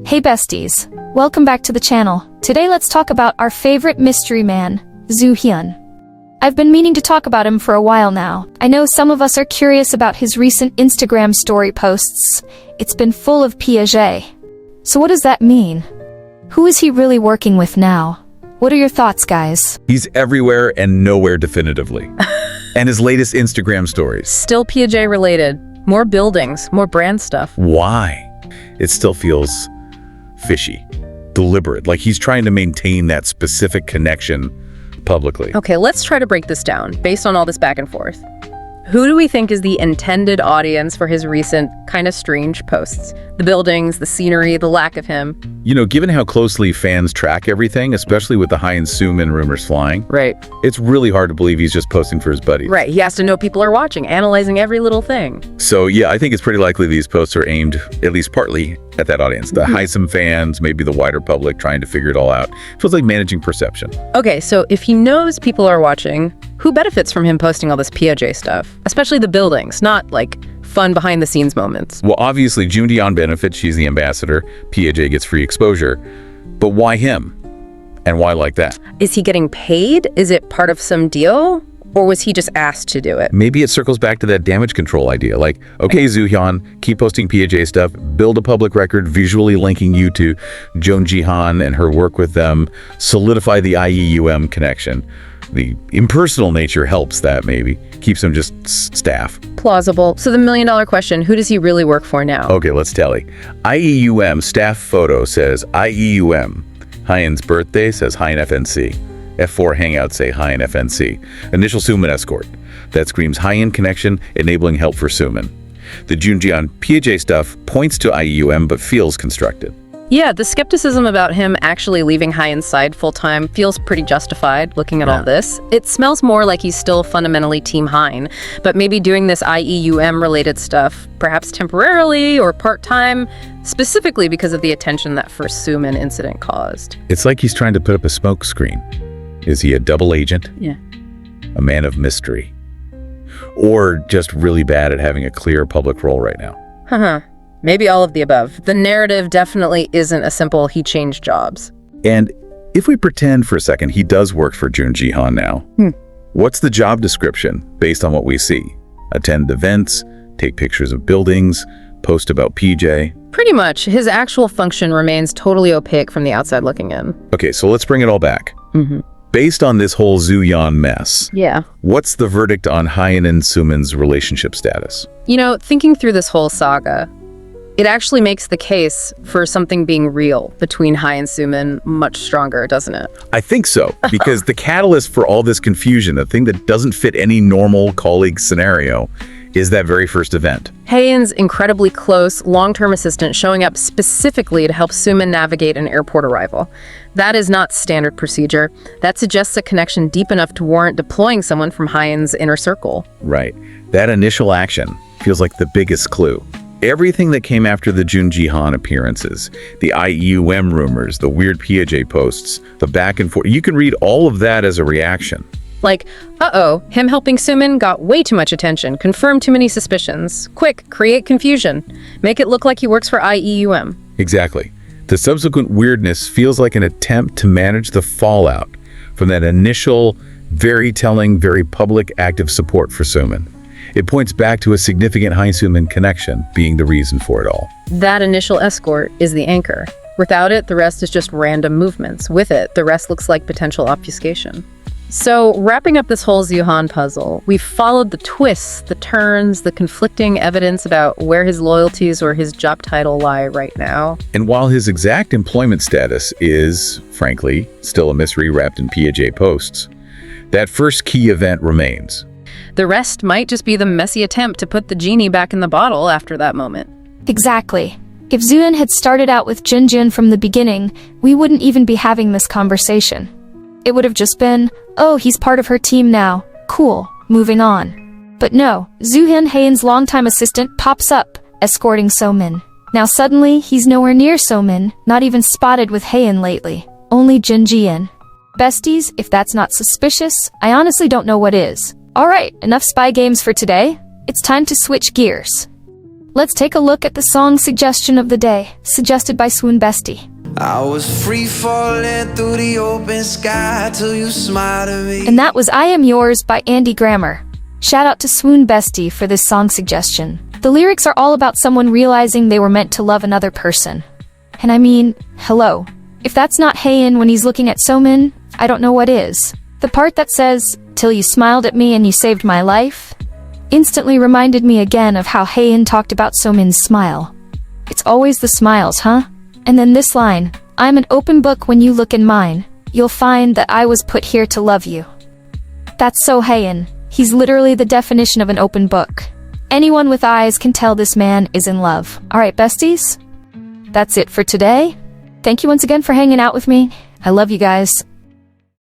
Hey besties, welcome back to the channel. Today let's talk about our favorite mystery man, Zu-hyun. I've been meaning to talk about him for a while now. I know some of us are curious about his recent Instagram story posts. It's been full of piège. So what does that mean? Who is he really working with now? What are your thoughts, guys? He's everywhere and nowhere definitively. And his latest Instagram stories. Still Piaget related. More buildings, more brand stuff. Why? It still feels fishy, deliberate, like he's trying to maintain that specific connection publicly. Okay, let's try to break this down based on all this back and forth. Who do we think is the intended audience for his recent kind of strange posts? The buildings, the scenery, the lack of him. You know, given how closely fans track everything, especially with the Hae-in Su-min rumors flying, Right. it's really hard to believe he's just posting for his buddies. Right, he has to know people are watching, analyzing every little thing. So yeah, I think it's pretty likely these posts are aimed, at least partly, at that audience. The Hae-in fans, maybe the wider public trying to figure it all out. Feels like managing perception. Okay, so if he knows people are watching, who benefits from him posting all this Piaget stuff? Especially the buildings, not like fun behind-the-scenes moments. Well, obviously, Ji Hyun benefits. She's the ambassador. Piaget gets free exposure. But why him? And why like that? Is he getting paid? Is it part of some deal? Or was he just asked to do it? Maybe it circles back to that damage control idea. Like, okay, Zoo-hyun, keep posting Piaget stuff, build a public record visually linking you to Ji-hyun and her work with them, solidify the IEUM connection. The impersonal nature helps that, maybe. Keeps him just staff. Plausible. So the million-dollar question, who does he really work for now? Okay, let's tally. IEUM staff photo says IEUM. Hae-in's birthday says Hae-in FNC. F4 Hangouts say Hae-in FNC. Initial Su-min escort. That screams Hae-in connection, enabling help for Su-min. The Ji Hyun Piaget stuff points to IEUM but feels constructed. Yeah, the skepticism about him actually leaving Hae-in's side full-time feels pretty justified looking at all this. It smells more like he's still fundamentally Team Hae-in, but maybe doing this IEUM-related stuff, perhaps temporarily or part-time, specifically because of the attention that first Su-min incident caused. It's like he's trying to put up a smoke screen. Is he a double agent? Yeah. A man of mystery? Or just really bad at having a clear public role right now? Haha. Maybe all of the above. The narrative definitely isn't a simple he changed jobs. And if we pretend for a second he does work for Ji-hyun now, what's the job description based on what we see? Attend events, take pictures of buildings, post about PJ? Pretty much. His actual function remains totally opaque from the outside looking in. Okay, so let's bring it all back. Based on this whole Zoo-hyun mess, Yeah. what's the verdict on Hae-in and Su-min's relationship status? You know, thinking through this whole saga, it actually makes the case for something being real between Hae and Su-min much stronger, doesn't it? I think so, because the catalyst for all this confusion, the thing that doesn't fit any normal colleague scenario, is that very first event. Hae-in's incredibly close, long-term assistant showing up specifically to help Su-min navigate an airport arrival. That is not standard procedure. That suggests a connection deep enough to warrant deploying someone from Hae-in's inner circle. Right. That initial action feels like the biggest clue. Everything that came after the Ji-hyun appearances, the IEUM rumors, the weird Piaget posts, the back and forth, you can read all of that as a reaction. Like, uh-oh, him helping Su-min got way too much attention, confirmed too many suspicions. Quick, create confusion. Make it look like he works for IEUM. Exactly. The subsequent weirdness feels like an attempt to manage the fallout from that initial, very telling, very public act of support for Su-min. It points back to a significant Hae-Su-min connection being the reason for it all. That initial escort is the anchor. Without it, the rest is just random movements. With it, the rest looks like potential obfuscation. So, wrapping up this whole Zu-hyun puzzle, we've followed the twists, the turns, the conflicting evidence about where his loyalties or his job title lie right now. And while his exact employment status is, frankly, still a mystery wrapped in Piaget posts, that first key event remains. The rest might just be the messy attempt to put the genie back in the bottle after that moment. Exactly. If Zu-hyun had started out with Ji-hyun from the beginning, we wouldn't even be having this conversation. It would have just been, oh, he's part of her team now. Cool, moving on. But no, Zu-hyun, Hae-in's longtime assistant, pops up, escorting Su-min. Now suddenly, he's nowhere near Su-min, not even spotted with Hae-in lately. Only Ji-hyun. Besties, if that's not suspicious, I honestly don't know what is. Alright, enough spy games for today. It's time to switch gears. Let's take a look at the song suggestion of the day, suggested by Swoon Bestie. I was free falling through the open sky till you smiled at me. And that was I Am Yours by Andy Grammer. Shout out to Swoon Bestie for this song suggestion. The lyrics are all about someone realizing they were meant to love another person. And I mean, hello. If that's not Hae-in when he's looking at So-min, I don't know what is. The part that says, "Till you smiled at me and you saved my life," instantly reminded me again of how Hae-in talked about So-min's smile. It's always the smiles, huh? And then this line, "I'm an open book when you look in mine. You'll find that I was put here to love you." That's so Hae-in. He's literally the definition of an open book. Anyone with eyes can tell this man is in love. Alright, besties? That's it for today. Thank you once again for hanging out with me. I love you guys.